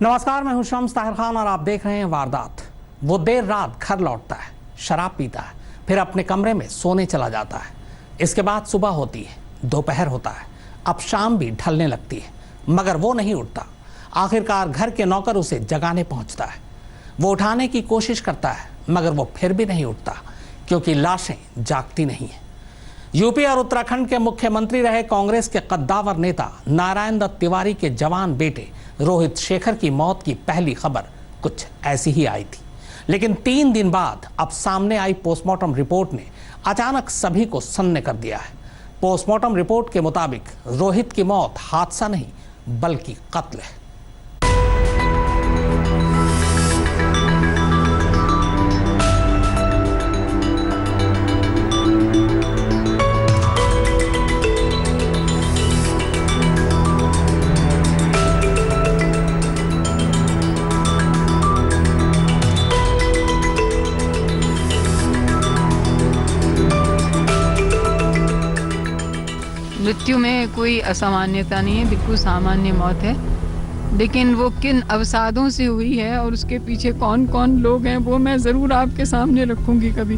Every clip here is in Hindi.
नमस्कार, मैं हूं शम्स ताहिर खान और आप देख रहे हैं वारदात। वो देर रात घर लौटता है, शराब पीता है, फिर अपने कमरे में सोने चला जाता है। इसके बाद सुबह होती है, दोपहर होता है, अब शाम भी ढलने लगती है, मगर वो नहीं उठता। आखिरकार घर के नौकर उसे जगाने पहुंचता है। वो उठाने की कोशिश करता है, मगर वो फिर भी नहीं उठता, क्योंकि लाशें जागती नहीं है। यूपी और उत्तराखंड के मुख्यमंत्री रहे कांग्रेस के कद्दावर नेता नारायण दत्त तिवारी के जवान बेटे रोहित शेखर की मौत की पहली खबर कुछ ऐसी ही आई थी, लेकिन 3 दिन बाद अब सामने आई पोस्टमार्टम रिपोर्ट ने अचानक सभी को सन्न कर दिया है। पोस्टमार्टम रिपोर्ट के मुताबिक रोहित की मौत हादसा नहीं बल्कि कत्ल है। मृत्यु में कोई असामान्यता नहीं है, बिल्कुल सामान्य मौत है। लेकिन वो किन अवसादों से हुई है और उसके पीछे कौन कौन लोग हैं वो मैं ज़रूर आपके सामने रखूंगी। कभी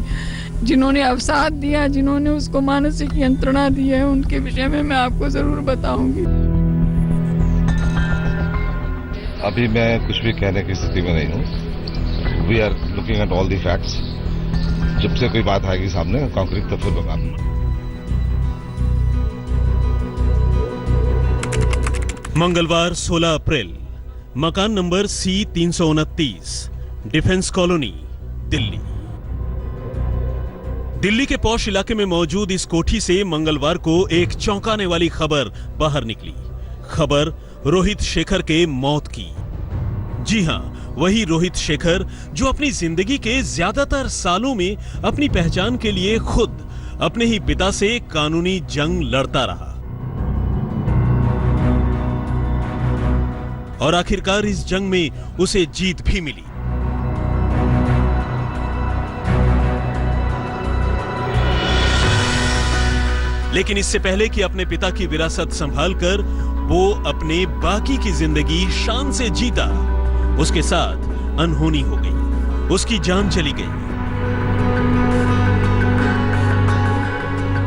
जिन्होंने अवसाद दिया, जिन्होंने उसको मानसिक यंत्रणा दी है, उनके विषय में मैं आपको ज़रूर बताऊंगी। अभी मैं कुछ भी कहने की स्थिति में नहीं हूँ। We are looking at all the facts. जब से कोई बात आएगी सामने कॉन्क्रीट तो फिर बता। मंगलवार 16 अप्रैल, मकान number C329, defence colony, Delhi. Delhi के पॉश इलाके में मौजूद इस कोठी से मंगलवार को एक चौंकाने वाली खबर बाहर निकली। खबर रोहित शेखर के मौत की। जी हां, वही रोहित शेखर जो अपनी जिंदगी के ज्यादातर सालों में अपनी पहचान के लिए खुद अपने ही पिता से कानूनी जंग लड़ता रहा और आखिरकार इस जंग में उसे जीत भी मिली। लेकिन इससे पहले कि अपने पिता की विरासत संभालकर वो अपने बाकी की जिंदगी शान से जीता, उसके साथ अनहोनी हो गई, उसकी जान चली गई।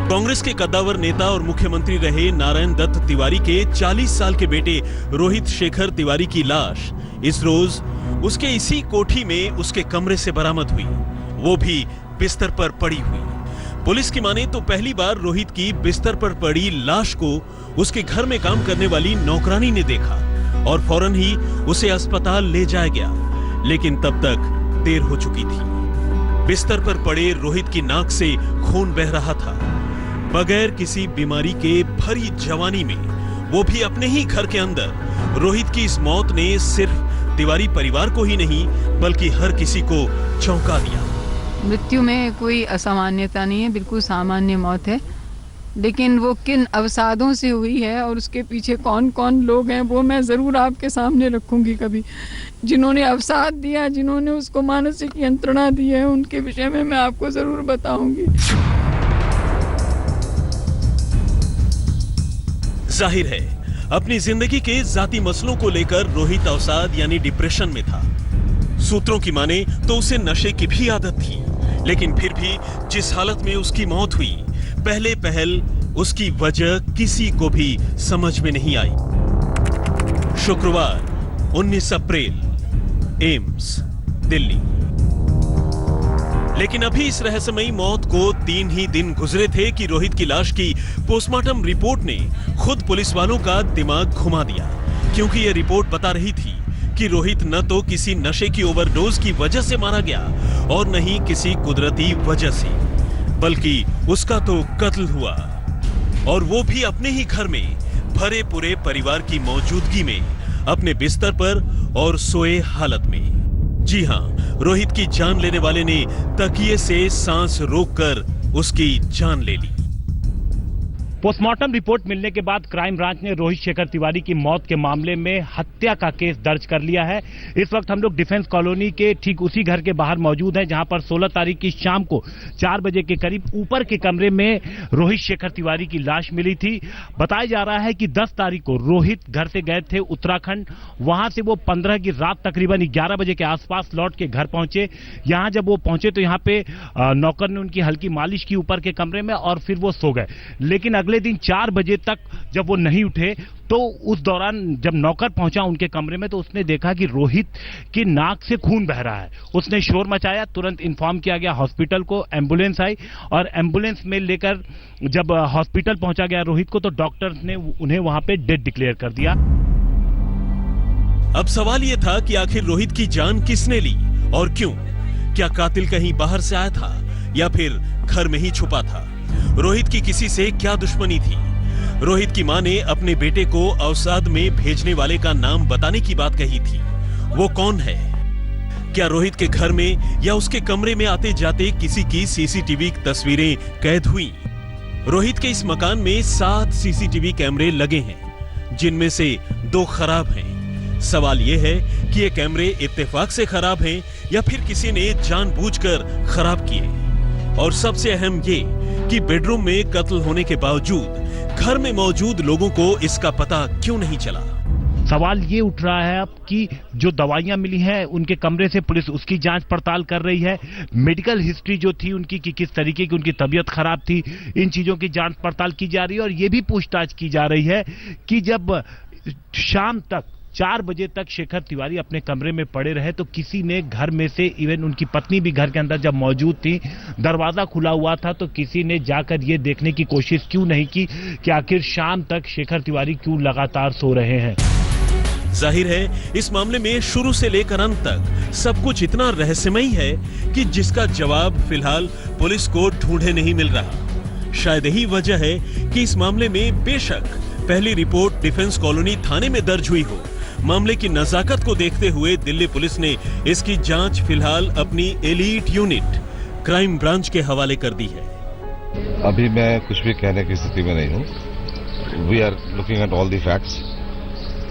कांग्रेस के कद्दावर नेता और मुख्यमंत्री रहे नारायण दत्त तिवारी के 40 साल के बेटे रोहित शेखर तिवारी की लाश इस रोज उसके इसी कोठी में उसके कमरे से बरामद हुई, वो भी बिस्तर पर पड़ी हुई। पुलिस की माने तो पहली बार रोहित की बिस्तर पर पड़ी लाश को उसके घर में काम करने वाली नौकरानी ने देखा और फौरन ही उसे अस्पताल ले जाया गया, लेकिन तब तक देर हो चुकी थी। बिस्तर पर पड़े रोहित की नाक से खून बह रहा था। बगैर किसी बीमारी के भरी जवानी में, वो भी अपने ही घर के अंदर, रोहित की इस मौत ने सिर्फ तिवारी परिवार को ही नहीं बल्कि हर किसी को चौंका दिया। मृत्यु में कोई असामान्यता नहीं है, बिल्कुल सामान्य मौत है। लेकिन वो किन अवसादों से हुई है और उसके पीछे कौन कौन लोग हैं वो मैं ज़रूर आपके सामने रखूंगी। कभी जिन्होंने अवसाद दिया, जिन्होंने उसको मानसिक यंत्रणा दी है, उनके विषय में मैं आपको ज़रूर बताऊंगी। जाहिर है, अपनी जिंदगी के जाती मसलों को लेकर रोहित अवसाद यानी डिप्रेशन में था। सूत्रों की माने तो उसे नशे की भी आदत थी, लेकिन फिर भी जिस हालत में उसकी मौत हुई, पहले पहल उसकी वजह किसी को भी समझ में नहीं आई। शुक्रवार 19 अप्रैल, एम्स, दिल्ली। लेकिन अभी इस रहस्यमयी मौत को 3 ही दिन गुजरे थे कि रोहित की लाश की पोस्टमार्टम रिपोर्ट ने खुद पुलिस वालों का दिमाग घुमा दिया, क्योंकि यह रिपोर्ट बता रही थी कि रोहित न तो किसी नशे की ओवरडोज की वजह से मारा गया और न ही किसी कुदरती वजह से, बल्कि उसका तो कत्ल हुआ, और वो भी अपने ही घर में भरे पूरे परिवार की मौजूदगी में, अपने बिस्तर पर और सोए हालत में। जी हां, रोहित की जान लेने वाले ने तकिए से सांस रोककर उसकी जान ले ली। पोस्टमार्टम रिपोर्ट मिलने के बाद क्राइम ब्रांच ने रोहित शेखर तिवारी की मौत के मामले में हत्या का केस दर्ज कर लिया है। इस वक्त हम लोग डिफेंस कॉलोनी के ठीक उसी घर के बाहर मौजूद हैं जहां पर 16 तारीख की शाम को 4 बजे के करीब ऊपर के कमरे में रोहित शेखर तिवारी की लाश मिली थी। बताया जा रहा है कि 10 तारीख को रोहित घर से गए थे उत्तराखंड, वहां से वो 15 की रात तकरीबन 11 बजे के आसपास लौट के घर पहुंचे। यहां जब वो पहुंचे तो यहां पे नौकर ने उनकी हल्की मालिश की ऊपर के कमरे में और फिर वो सो गए। लेकिन अगले दिन 4 बजे तक जब वो नहीं उठे तो उस दौरान जब नौकर पहुंचा उनके कमरे में तो उसने देखा कि रोहित की नाक से खून बह रहा है। उसने शोर मचाया, तुरंत इन्फॉर्म किया गया हॉस्पिटल को, एम्बुलेंस आई और एम्बुलेंस में लेकर जब हॉस्पिटल पहुंचा गया रोहित को तो डॉक्टर्स ने उन्हें वहां पे डेड डिक्लेयर कर दिया। अब सवाल यह था कि आखिर रोहित की जान किसने ली और क्यों? क्या कातिल कहीं बाहर से आया था या फिर घर में ही छुपा था? रोहित की किसी से क्या दुश्मनी थी? रोहित की मां ने अपने बेटे को अवसाद में भेजने वाले का नाम बताने की बात कही थी। वो कौन है? क्या रोहित के घर में या उसके कमरे में आते जाते किसी की सीसीटीवी तस्वीरें कैद हुई? रोहित के इस मकान में 7 सीसीटीवी कैमरे लगे हैं, जिनमें से 2 खराब हैं। सवाल यह है कि ये कैमरे इत्तेफाक से खराब हैं या फिर किसी ने जानबूझकर खराब किए। और सबसे अहम ये कि बेडरूम में कत्ल होने के बावजूद घर में मौजूद लोगों को इसका पता क्यों नहीं चला? सवाल ये उठ रहा है अब कि जो दवाइयां मिली हैं उनके कमरे से पुलिस उसकी जांच पड़ताल कर रही है। मेडिकल हिस्ट्री जो थी उनकी कि किस तरीके की उनकी तबीयत खराब थी, इन चीजों की जांच पड़ताल की जा रही है। और ये भी पूछताछ की जा रही है कि जब शाम तक 4 बजे तक शेखर तिवारी अपने कमरे में पड़े रहे तो किसी ने घर में से, इवन उनकी पत्नी भी घर के अंदर जब मौजूद थी, दरवाजा खुला हुआ था तो किसी ने जाकर ये देखने की कोशिश क्यों नहीं की कि आखिर शाम तक शेखर तिवारी क्यों लगातार सो रहे हैं? जाहिर है इस मामले में शुरू से लेकर अंत तक सब कुछ इतना रहस्यमयी है कि जिसका जवाब फिलहाल पुलिस को ढूंढे नहीं मिल रहा। शायद यही वजह है कि इस मामले में बेशक पहली रिपोर्ट डिफेंस कॉलोनी थाने में दर्ज हुई हो, मामले की नजाकत को देखते हुए दिल्ली पुलिस ने इसकी जांच फिलहाल अपनी एलीट यूनिट क्राइम ब्रांच के हवाले कर दी है। अभी मैं कुछ भी कहने की स्थिति में नहीं हूँ। We are looking at all the facts.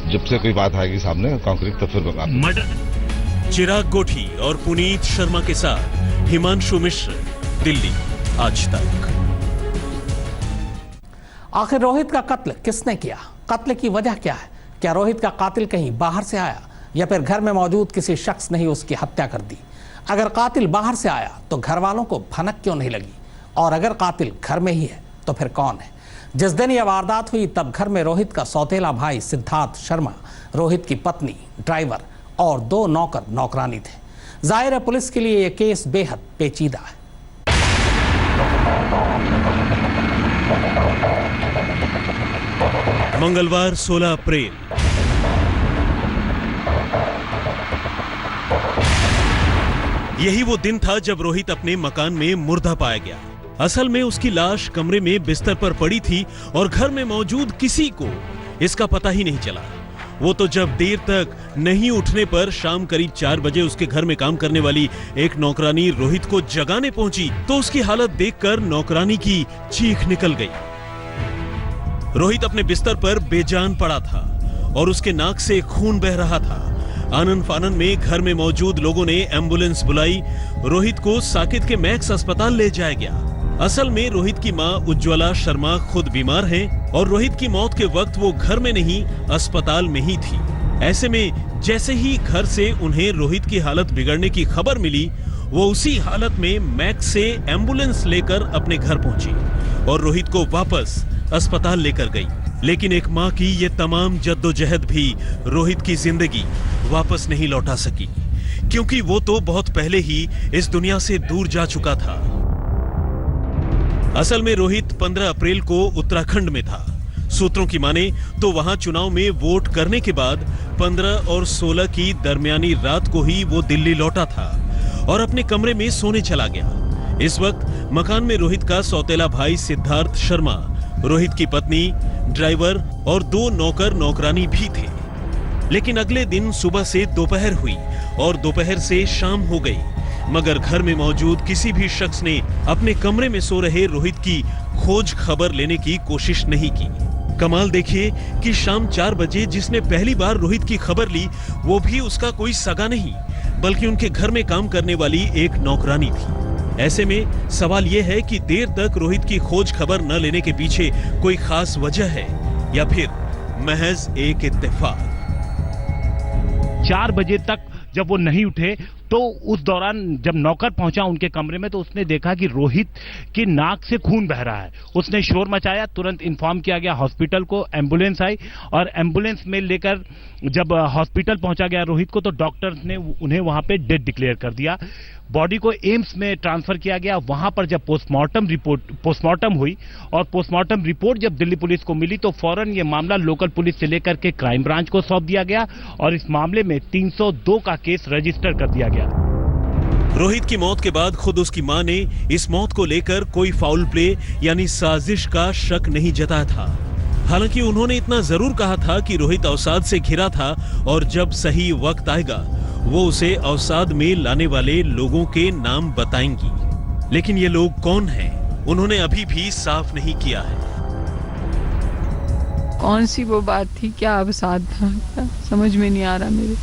जब से कोई बात आएगी सामने कॉन्क्रीट तो फिर बता। चिराग गोठी और पुनीत शर्मा के साथ हिमांशु मिश्र, दिल्ली आज तक। आखिर रोहित का कत्ल किसने किया? कत्ल की वजह क्या है? क्या रोहित का कातिल कहीं बाहर से आया या फिर घर में मौजूद किसी शख्स ने ही उसकी हत्या कर दी? अगर कातिल बाहर से आया तो घर वालों को भनक क्यों नहीं लगी? और अगर कातिल घर में ही है तो फिर कौन है? जिस दिन यह वारदात हुई तब घर में रोहित का सौतेला भाई सिद्धार्थ शर्मा, रोहित की पत्नी, ड्राइवर और 2 नौकर नौकरानी थे। जाहिर है पुलिस के लिए यह केस बेहद पेचीदा है। मंगलवार 16 अप्रैल। यही वो दिन था जब रोहित अपने मकान में मुर्दा पाया गया। असल में उसकी लाश कमरे में बिस्तर पर पड़ी थी और घर में मौजूद किसी को इसका पता ही नहीं चला। वो तो जब देर तक नहीं उठने पर शाम करीब 4 बजे उसके घर में काम करने वाली एक नौकरानी रोहित को जगाने पहुंची तो उसकी हालत देखकर नौकरानी की चीख निकल गई। रोहित अपने बिस्तर पर बेजान पड़ा था और उसके नाक से खून बह रहा था। आनन फानन में घर में मौजूद लोगों ने एम्बुलेंस बुलाई। रोहित को साकेत के मैक्स अस्पताल ले जाया गया। असल में रोहित की मां उज्ज्वला शर्मा खुद बीमार हैं और रोहित की मौत के वक्त वो घर में नहीं अस्पताल में ही थी। ऐसे में जैसे ही घर से उन्हें रोहित की हालत बिगड़ने की खबर मिली, वो उसी हालत में मैक्स से एम्बुलेंस लेकर अपने घर पहुंची और रोहित को वापस अस्पताल लेकर गई। लेकिन एक मां की ये तमाम जद्दोजहद भी रोहित की जिंदगी वापस नहीं लौटा सकी, क्योंकि वो तो बहुत पहले ही इस दुनिया से दूर जा चुका था। असल में रोहित 15 अप्रैल को उत्तराखंड में था। सूत्रों की माने तो वहां चुनाव में वोट करने के बाद 15 और 16 की दरमियानी रात को ही वो दिल्ली लौटा था और अपने कमरे में सोने चला गया। इस वक्त मकान में रोहित का सौतेला भाई सिद्धार्थ शर्मा, रोहित की पत्नी, ड्राइवर और 2 नौकर नौकरानी भी थे। लेकिन अगले दिन सुबह से दोपहर हुई और दोपहर से शाम हो गई। मगर घर में मौजूद किसी भी शख्स ने अपने कमरे में सो रहे रोहित की खोज खबर लेने की कोशिश नहीं की। कमाल देखिए कि शाम 4 बजे जिसने पहली बार रोहित की खबर ली वो भी उसका कोई सगा नहीं, बल्कि उनके घर में काम करने वाली एक नौकरानी थी। ऐसे में सवाल यह है कि देर तक रोहित की खोज खबर न लेने के पीछे कोई खास वजह है या फिर महज एक इत्तेफाक। 4 बजे तक जब वो नहीं उठे तो उस दौरान जब नौकर पहुंचा उनके कमरे में तो उसने देखा कि रोहित की नाक से खून बह रहा है। उसने शोर मचाया, तुरंत इन्फॉर्म किया गया हॉस्पिटल को, एम्बुलेंस आई और एम्बुलेंस में लेकर जब हॉस्पिटल पहुंचा गया रोहित को तो डॉक्टर्स ने उन्हें वहां पे डेड डिक्लेयर कर दिया। बॉडी को एम्स में ट्रांसफर किया गया। वहां पर जब पोस्टमार्टम हुई और पोस्टमार्टम रिपोर्ट जब दिल्ली पुलिस को मिली तो फौरन ये मामला लोकल पुलिस से लेकर के क्राइम ब्रांच को सौंप दिया गया और इस मामले में 302 का केस रजिस्टर कर दिया गया। रोहित की मौत के बाद खुद उसकी मां ने इस मौत को लेकर कोई फाउल प्ले यानी साजिश का शक नहीं जताया था। हालांकि उन्होंने इतना जरूर कहा था कि रोहित अवसाद से घिरा था और जब सही वक्त आएगा वो उसे अवसाद में लाने वाले लोगों के नाम बताएंगी। लेकिन ये लोग कौन हैं, उन्होंने अभी भी साफ नहीं किया है। कौन सी वो बात थी, क्या अवसाद था, क्या समझ में नहीं आ रहा मेरे।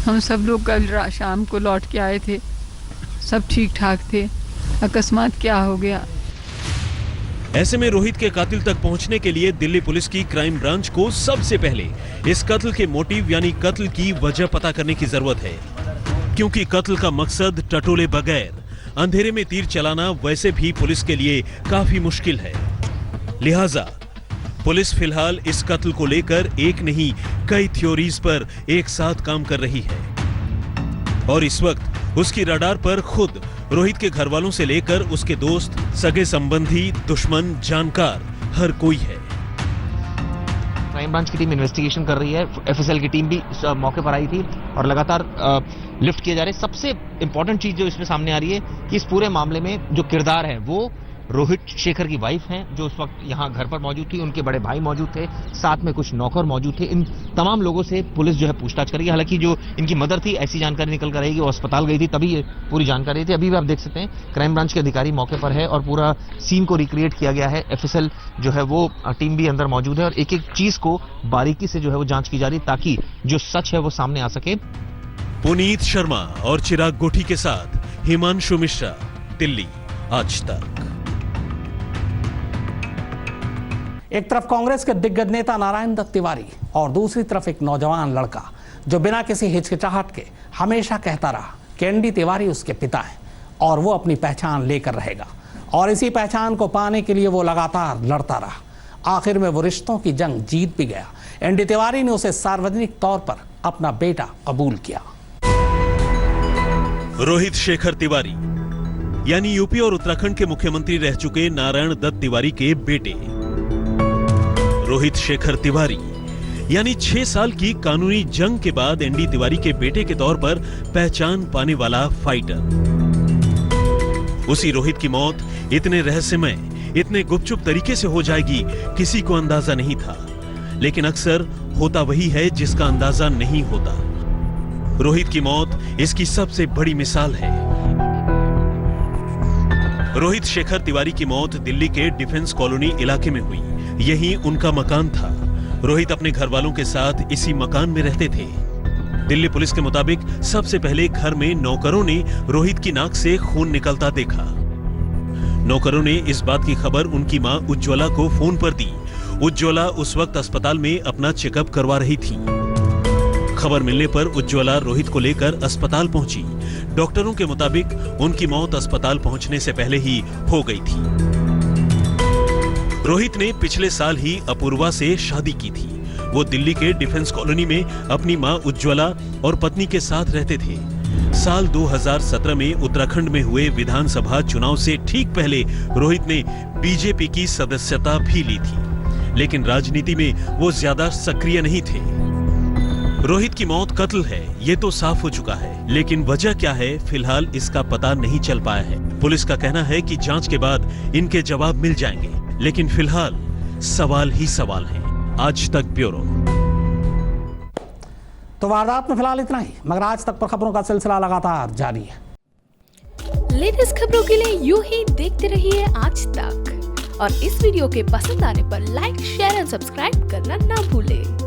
हम सब लोग कल शाम को लौट के आए थे, सब ठीक ठाक थे, अकस्मात क्या हो गया। ऐसे में रोहित के कातिल तक पहुंचने के लिए दिल्ली पुलिस की क्राइम ब्रांच को सबसे पहले इस कत्ल के मोटिव यानी कत्ल की वजह पता करने की जरूरत है, क्योंकि कत्ल का मकसद टटोले बगैर अंधेरे में तीर चलाना वैसे भी पुलिस के लिए काफी मुश्किल है। लिहाजा पुलिस फिलहाल इस कत्ल को लेकर एक नहीं कई थ्योरीज पर एक साथ काम कर रही है और इस वक्त उसकी रडार पर खुद रोहित के घर वालों से लेकर उसके दोस्त, सगे संबंधी, दुश्मन, जानकार हर कोई है। क्राइम ब्रांच की टीम इन्वेस्टिगेशन कर रही है, एफएसएल की टीम भी मौके पर आई थी और लगातार लिफ्ट किए जा रहे। सबसे इंपॉर्टेंट चीज जो इसमें सामने आ रही है कि इस पूरे मामले में जो किरदार है वो रोहित शेखर की वाइफ हैं जो उस वक्त यहाँ घर पर मौजूद थी, उनके बड़े भाई मौजूद थे, साथ में कुछ नौकर मौजूद थे। इन तमाम लोगों से पुलिस जो है पूछताछ करेगी। हालांकि जो इनकी मदर थी ऐसी जानकारी निकल कर आएगी, वो अस्पताल गई थी तभी ये पूरी जानकारी थी। अभी भी आप देख सकते हैं क्राइम ब्रांच के अधिकारी मौके पर है और पूरा सीन को रिक्रिएट किया गया है। एफएसएल जो है वो टीम भी अंदर मौजूद है और एक एक चीज को बारीकी से जो है वो जांच की जा रही ताकि जो सच है वो सामने आ सके। पुनीत शर्मा और चिराग गोठी के साथ हिमांशु मिश्रा, दिल्ली आज तक। एक तरफ कांग्रेस के दिग्गज नेता नारायण दत्त तिवारी और दूसरी तरफ एक नौजवान लड़का जो बिना किसी हिचकिचाहट के हमेशा कहता रहा कि एनडी तिवारी उसके पिता हैं और वो अपनी पहचान लेकर रहेगा और इसी पहचान को पाने के लिए वो लगातार लड़ता रहा। आखिर में वो रिश्तों की जंग जीत भी गया। एनडी तिवारी ने उसे सार्वजनिक तौर पर अपना बेटा कबूल किया। रोहित शेखर तिवारी यानी यूपी और उत्तराखंड के मुख्यमंत्री रह चुके नारायण दत्त तिवारी के बेटे रोहित शेखर तिवारी यानी 6 साल की कानूनी जंग के बाद एनडी तिवारी के बेटे के तौर पर पहचान पाने वाला फाइटर। उसी रोहित की मौत इतने रहस्यमय, इतने गुपचुप तरीके से हो जाएगी किसी को अंदाजा नहीं था, लेकिन अक्सर होता वही है जिसका अंदाजा नहीं होता। रोहित की मौत इसकी सबसे बड़ी मिसाल है। रोहित शेखर तिवारी की मौत दिल्ली के डिफेंस कॉलोनी इलाके में हुई। यही उनका मकान था। रोहित अपने घर वालों के साथ इसी मकान में रहते थे। दिल्ली पुलिस के मुताबिक सबसे पहले घर में नौकरों ने रोहित की नाक से खून निकलता देखा। नौकरों ने इस बात की खबर उनकी मां उज्ज्वला को फोन पर दी। उज्ज्वला उस वक्त अस्पताल में अपना चेकअप करवा रही थी। खबर मिलने पर उज्ज्वला रोहित को लेकर अस्पताल पहुंची। डॉक्टरों के मुताबिक उनकी मौत अस्पताल पहुंचने से पहले ही हो गई थी। रोहित ने पिछले साल ही अपूर्वा से शादी की थी। वो दिल्ली के डिफेंस कॉलोनी में अपनी मां उज्ज्वला और पत्नी के साथ रहते थे। साल 2017 में उत्तराखंड में हुए विधानसभा चुनाव से ठीक पहले रोहित ने बीजेपी की सदस्यता भी ली थी, लेकिन राजनीति में वो ज्यादा सक्रिय नहीं थे। रोहित की मौत कत्ल है, ये तो साफ हो चुका है, लेकिन वजह क्या है फिलहाल इसका पता नहीं चल पाया है। पुलिस का कहना है कि जांच के बाद इनके जवाब मिल जाएंगे, लेकिन फिलहाल सवाल ही सवाल हैं। आज तक ब्यूरो। तो वारदात में फिलहाल इतना ही, मगर आज तक पर खबरों का सिलसिला लगातार जारी है। लेटेस्ट खबरों के लिए यूं ही देखते रहिए आज तक और इस वीडियो के पसंद आने पर लाइक, शेयर एंड सब्सक्राइब करना ना भूलें।